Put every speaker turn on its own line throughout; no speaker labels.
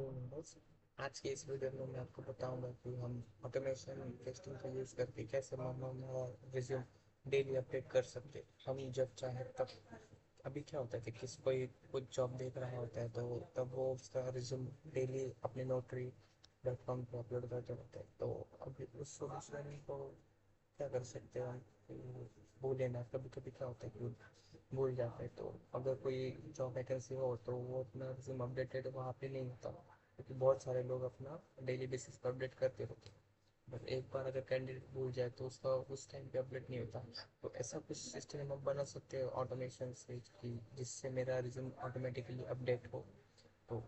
बस आज के इस वीडियो में मैं आपको बताऊंगा कि हम ऑटोमेशन टेस्टिंग का यूज़ करके कैसे हम हमारा रिज्यूम डेली अपडेट कर सकते हैं। हम जब चाहे तब। अभी क्या होता है कि किस कोई कुछ जॉब देख रहा होता है तो तब वो उसका रिज्यूम डेली अपने Naukri.com पे अपलोड करते रहते हैं। तो अभी उस सोल्यूशन को क्या कर सकते हैं हम कि भूले ना। कभी कभी क्या होता है कि भूल जाते हैं, तो अगर कोई जॉब वैकेंसी हो तो वो अपना रिज्यूम अपडेटेड वहाँ पे नहीं होता, क्योंकि बहुत सारे लोग अपना डेली बेसिस पर अपडेट करते रहते हैं। बट एक बार अगर कैंडिडेट भूल जाए तो उसका उस टाइम पे अपडेट नहीं होता। तो ऐसा कुछ सिस्टम हम बना सकते हैं ऑटोमेशन से कि जिससे मेरा रिज्यूम ऑटोमेटिकली अपडेट हो। तो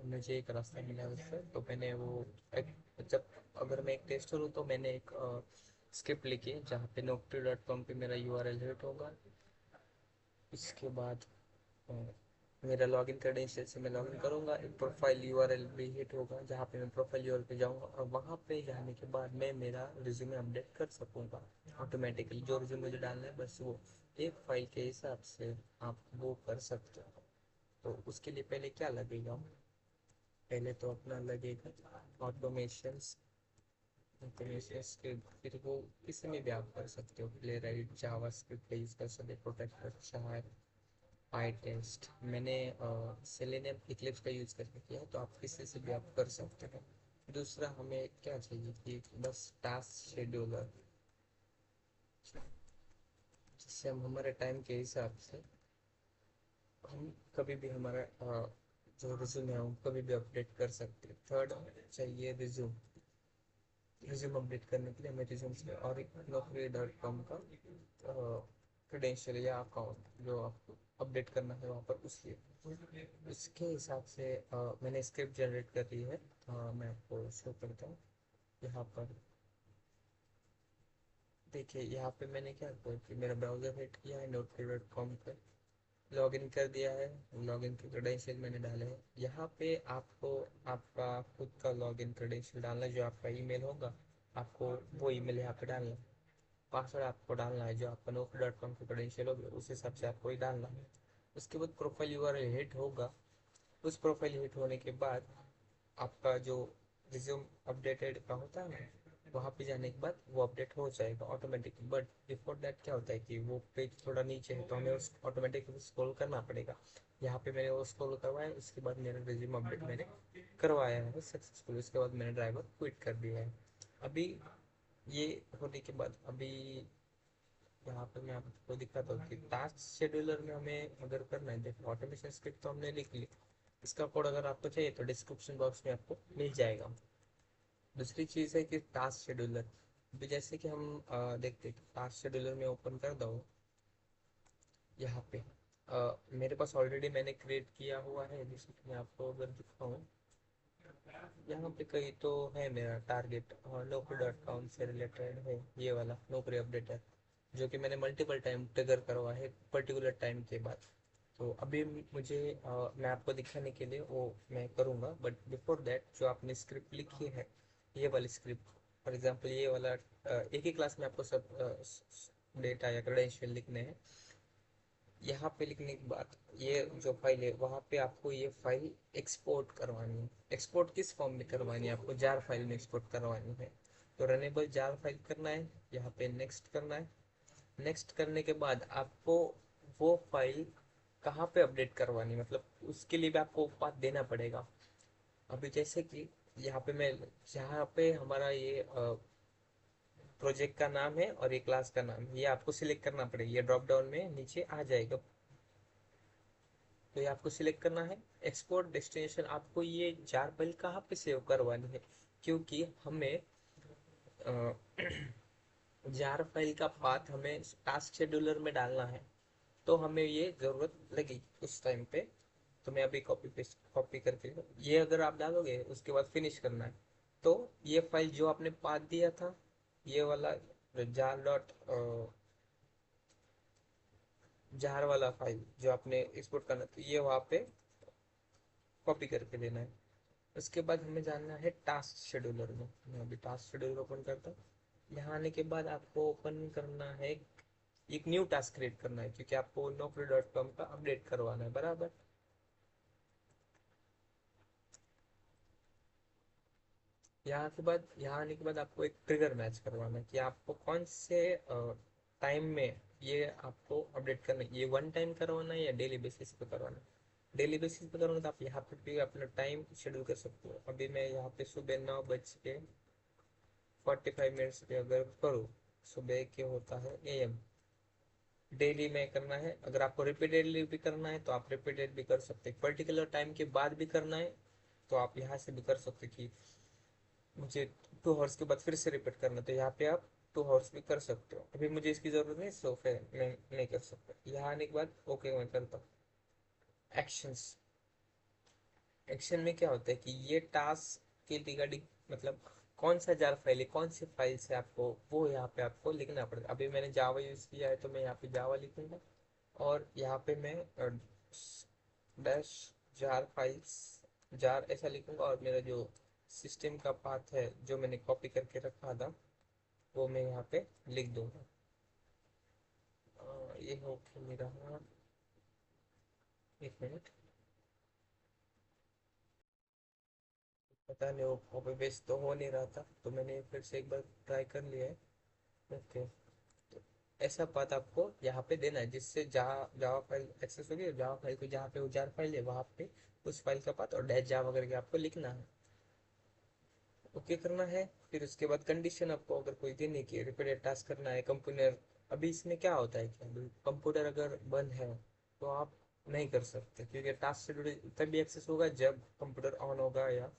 मुझे एक रास्ता मिला उससे, तो मैंने वो एक जब अगर मैं एक टेस्टर हूँ तो मैंने एक स्क्रिप्ट लिखी है जहाँ पे Naukri.com पे मेरा URL हिट होगा। इसके बाद अ, मेरा लॉगिन क्रेडेंशियल से मैं लॉगिन करूँगा, एक प्रोफाइल यूआरएल भी हिट होगा जहाँ पे मैं प्रोफाइल यूआरएल पे जाऊँगा, और वहाँ पे जाने के बाद मैं मेरा रिज्यूमे अपडेट कर सकूँगा ऑटोमेटिकली। जो रिज्यूमे मुझे डालना है बस वो एक फाइल के हिसाब से आप वो कर सकते हो। तो उसके लिए पहले क्या लगेगा, पहले तो अपना लगेगा ऑटोमेशंस। ऑटोमेशंस के फिर वो इसमें भी आप कर सकते हो, प्ले राइट जावास्क्रिप्ट का यूज़ कर सकते हो, प्रोटेक्ट अच्छा है। आई टेस्ट मैंने सेलेनियम इक्लिप्स का यूज़ करके किया है, तो आप किसी से भी आप कर सकते हो। दूसरा हमें क्या चाहिए कि बस टास्क शेड्यूलर, जिससे हम हमारे टाइम के हिसाब से हम कभी भी हमारा जो रिज्यूम है हम कभी भी अपडेट कर सकते हैं। थर्ड चाहिए रिज्यूम। रिज्यूम अपडेट करने के लिए हमें रिज्यूम से और एक Naukri.com का क्रेडेंशियल या अकाउंट जो आपको अपडेट करना है वहाँ पर उसके उसके हिसाब से मैंने स्क्रिप्ट जनरेट कर ली है। मैं आपको शो करता हूँ यहाँ पर। देखिए यहाँ पे मैंने क्या किया कि मेरा ब्राउज़र हिट किया है Naukri.com पर, लॉगिन कर दिया है। लॉगिन के क्रेडेंशियल मैंने डाले हैं। यहाँ पे आपको आपका खुद का लॉगिन क्रेडेंशियल डालना है, जो आपका ईमेल होगा आपको वो ईमेल यहाँ पे डालना है। पासवर्ड आपको डालना है जो आपका Naukri.com के क्रेडेंशियल होगा उस हिसाब से आपको ही डालना है। उसके बाद प्रोफाइल यूआरएल हिट होगा। उस प्रोफाइल हिट होने के बाद आपका जो रिज्यूम अपडेटेड का होता है ना, वहाँ पे जाने के बाद वो अपडेट हो जाएगा ऑटोमेटिकली। बट बिफोर दैट क्या होता है कि वो पेज थोड़ा नीचे है तो हमें उस ऑटोमेटिकली स्क्रॉल करना पड़ेगा। यहाँ पे मैंने वो स्क्रॉल करवाया, उसके बाद मेरा रिज्यूम अपडेट मैंने करवाया है सक्सेसफुल। उसके बाद मैंने ड्राइवर क्विट कर दिया है। अभी ये होने के बाद अभी यहाँ पे मैं आपको दिखाता हूँ कि टास्क शेड्यूलर में हमें अगर करना है, देखो ऑटोमेशन स्क्रिप्ट तो हमने लिख ली, इसका कोड अगर आपको चाहिए तो डिस्क्रिप्शन बॉक्स में आपको मिल जाएगा। दूसरी चीज़ है कि टास्क शेड्यूलर। अभी जैसे कि हम देखते हैं टास्क शेड्यूलर में ओपन कर दो यहाँ पे। मेरे पास ऑलरेडी मैंने क्रिएट किया हुआ है, जैसे कि मैं आपको अगर दिखाऊँ यहाँ पे कहीं तो है मेरा टारगेट और Naukri.com से रिलेटेड है, ये वाला नौकरी अपडेटर जो कि मैंने मल्टीपल टाइम ट्रिगर करवा है पर्टिकुलर टाइम के बाद। तो अभी मुझे मैं आपको दिखाने के लिए वो मैं करूँगा, बट बिफोर दैट जो आपने स्क्रिप्ट लिखी है ये वाली स्क्रिप्ट, फॉर एग्जांपल ये वाला एक ही क्लास में आपको सब डेटा या क्रेडेंशियल लिखने हैं। यहाँ पे लिखने के बाद ये जो फाइल है वहाँ पे आपको ये फाइल एक्सपोर्ट करवानी है। एक्सपोर्ट किस फॉर्म में करवानी है, आपको जार फाइल में एक्सपोर्ट करवानी है। तो रनेबल जार फाइल करना है, यहाँ पे नेक्स्ट करना है। नेक्स्ट करने के बाद आपको वो फाइल कहाँ पे अपडेट करवानी, मतलब उसके लिए भी आपको पाथ देना पड़ेगा। अभी जैसे कि यहाँ पे मैं जहाँ पे हमारा ये प्रोजेक्ट का नाम है और ये क्लास का नाम है, ये आपको सिलेक्ट करना पड़ेगा। ये ड्रॉप डाउन में नीचे आ जाएगा, तो ये आपको सिलेक्ट करना है। एक्सपोर्ट डेस्टिनेशन आपको ये जार फाइल कहाँ पे सेव करवानी है, क्योंकि हमें जार फाइल का पाथ हमें टास्क शेड्यूलर में डालना है, तो हमें ये ज़रूरत लगी उस टाइम पे। तो मैं अभी कॉपी पेस्ट कॉपी करके ये अगर आप डालोगे उसके बाद फिनिश करना है, तो ये फाइल जो आपने पाथ दिया था ये वाला जार डॉट जार वाला फाइल जो आपने एक्सपोर्ट करना था ये वहाँ पे कॉपी करके लेना है। उसके बाद हमें जानना है टास्क शेड्यूलर में। मैं अभी टास्क शेड्यूलर ओपन करता हूँ। यहाँ आने के बाद आपको ओपन करना है एक न्यू टास्क क्रिएट करना है, क्योंकि आपको Naukri.com का अपडेट करवाना है बराबर। यहाँ आने के बाद आपको एक ट्रिगर मैच करवाना है कि आपको कौन से टाइम में ये आपको अपडेट करना है, ये वन टाइम करवाना है या डेली बेसिस पे करवाना है। डेली बेसिस पे करोगे तो आप यहाँ पे भी अपना टाइम शेड्यूल कर सकते हो। अभी मैं यहाँ पे सुबह 9:45 पे अगर करूँ, सुबह के होता है AM, डेली में करना है। अगर आपको रिपीटेडली भी करना है तो आप रिपीटेड भी कर सकते हैं, पर्टिकुलर टाइम के बाद भी करना है तो आप यहाँ से भी कर सकते हैं कि मुझे 2 आवर्स के बाद फिर से रिपीट करना, तो यहाँ पे आप 2 आवर्स भी कर सकते हो। अभी मुझे इसकी ज़रूरत नहीं, सो फिर मैं नहीं कर सकता। यहाँ आने के बाद ओके मैं करता हूँ। एक्शंस, एक्शन में क्या होता है कि ये टास्क के रिगार्डिंग, मतलब कौन सा जार फाइल है, कौन सी फाइल से आपको, वो यहाँ पे आपको लिखना पड़ेगा। अभी मैंने जावा यूज़ किया है तो मैं यहाँ पे जावा लिखूंगा, और यहाँ पे मैं डैश जार फाइल्स, जार ऐसा लिखूंगा, और मेरा जो सिस्टम का पाथ है जो मैंने कॉपी करके रखा था वो मैं यहाँ पे लिख दूंगा। ये हो मेरा, एक मिनट, पता नहीं वो कॉपी पेस्ट तो हो नहीं रहा था, तो मैंने फिर से एक बार ट्राई कर लिया है। ओके, तो ऐसा पाथ आपको यहाँ पे देना है जिससे जहाँ जावा फाइल एक्सेस होगी, जावा फाइल को जहाँ पे वो जार फाइल है वहाँ पे उस फाइल का पाथ और डैश जावा करके आपको लिखना है। ओके करना है। फिर उसके बाद कंडीशन आपको अगर कोई देने की, रिपीटेड टास्क करना है कंप्यूटर। अभी इसमें क्या होता है कि अभी कंप्यूटर अगर बंद है तो आप नहीं कर सकते, क्योंकि टास्क से जुड़े तभी एक्सेस होगा जब कंप्यूटर ऑन होगा या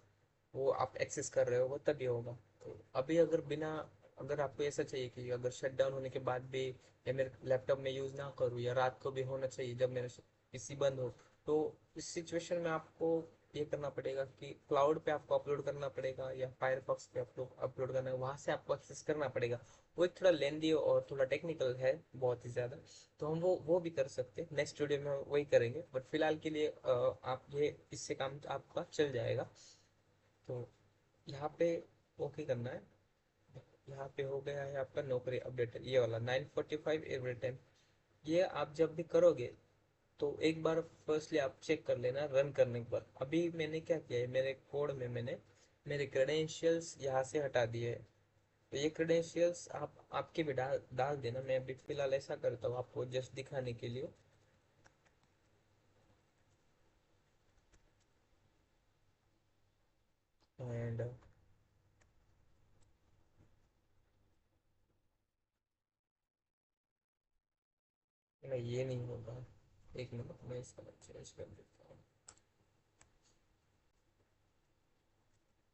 वो आप एक्सेस कर रहे हो वो तभी होगा। तो अभी अगर बिना, अगर आपको ऐसा चाहिए कि अगर शट डाउन होने के बाद भी या मेरे लैपटॉप में यूज़ ना करूँ या रात को भी होना चाहिए जब मेरा पीसी बंद हो, तो इस सिचुएशन में आपको ये करना पड़ेगा कि क्लाउड पे आपको अपलोड करना पड़ेगा या फायरफॉक्स पे अपलोड करना है, वहाँ से आपको एक्सेस करना पड़ेगा। वो एक थोड़ा लेंदी और थोड़ा टेक्निकल है, बहुत ही ज़्यादा। तो हम वो भी कर सकते हैं, नेक्स्ट वीडियो में वही करेंगे, बट फिलहाल के लिए आप ये इससे काम आपका चल जाएगा। तो यहाँ पे ओके करना है। यहाँ पे हो गया है आपका नौकरी अपडेट, ये वाला 9:45 एवरी टाइम। ये आप जब भी करोगे तो एक बार फर्स्टली आप चेक कर लेना रन करने के बाद। अभी मैंने क्या किया है, मेरे कोड में मैंने मेरे क्रेडेंशियल्स यहाँ से हटा दिए हैं। तो ये क्रेडेंशियल्स आप आपके भी डाल डाल देना। मैं अभी फिलहाल ऐसा करता हूँ आपको जस्ट दिखाने के लिए। एंड नहीं, ये नहीं होगा, एक मिनट मैं इसका चेंज कर देता हूँ।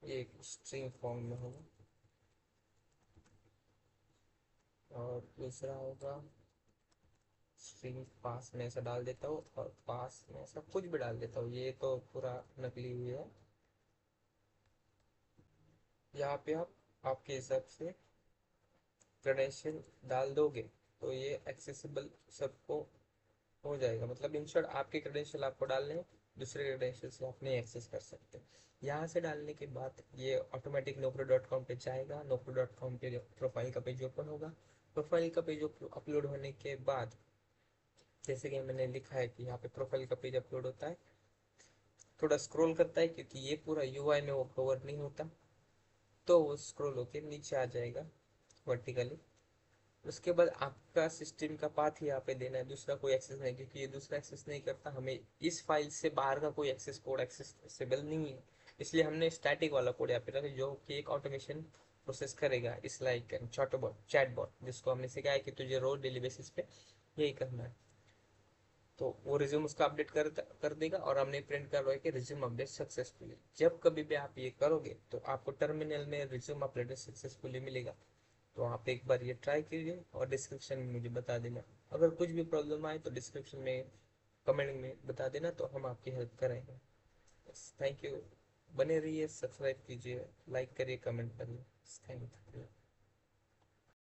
ये एक स्ट्रिंग फॉर्म में होगा, और दूसरा होगा स्ट्रिंग पास में ऐसा डाल देता हूँ, और पास में ऐसा कुछ भी डाल देता हूँ। ये तो पूरा नकली हुई है। यहाँ पे आप आपके हिसाब से क्रेडेंशियल डाल दोगे तो ये एक्सेसिबल सबको हो जाएगा। मतलब इन शॉर्ट आपके क्रेडेंशियल आपको डालने हैं, दूसरे क्रेडेंशियल से आप नहीं एक्सेस कर सकते। यहाँ से डालने के बाद ये ऑटोमेटिक nokro.com पे जाएगा। nokro.com पे प्रोफाइल का पेज ओपन होगा। प्रोफाइल का पेज अपलोड होने के बाद, जैसे कि मैंने लिखा है कि यहाँ पे प्रोफाइल का पेज अपलोड होता है, थोड़ा स्क्रॉल करता है क्योंकि ये पूरा यूआई में वो कवर नहीं होता, तो वो स्क्रॉल होके नीचे आ जाएगा वर्टिकली। उसके बाद आपका सिस्टम का पाथ ही यहाँ पे देना है, दूसरा कोई एक्सेस नहीं, क्योंकि ये दूसरा एक्सेस नहीं करता। हमें इस फाइल से बाहर का कोई एक्सेस कोड एक्सेसिबल नहीं है, इसलिए हमने स्टैटिक वाला कोड यहाँ पे रखा जो कि एक ऑटोमेशन प्रोसेस करेगा, इस लाइक चैटबॉट जिसको हमने सिखाया कि तुझे रोज डेली बेसिस पे यही करना है। तो वो रिज्यूम उसका अपडेट कर देगा, और हमने प्रिंट करवाया कि रिज्यूम अपडेट सक्सेसफुली। जब कभी भी आप ये करोगे तो आपको टर्मिनल में रिज्यूम अपडेट सक्सेसफुली मिलेगा। तो आप एक बार ये ट्राई कीजिए और डिस्क्रिप्शन में मुझे बता देना। अगर कुछ भी प्रॉब्लम आए तो डिस्क्रिप्शन में कमेंट में बता देना, तो हम आपकी हेल्प करेंगे। थैंक यू, बने रहिए, सब्सक्राइब कीजिए, लाइक करिए, कमेंट करिए। Thank you.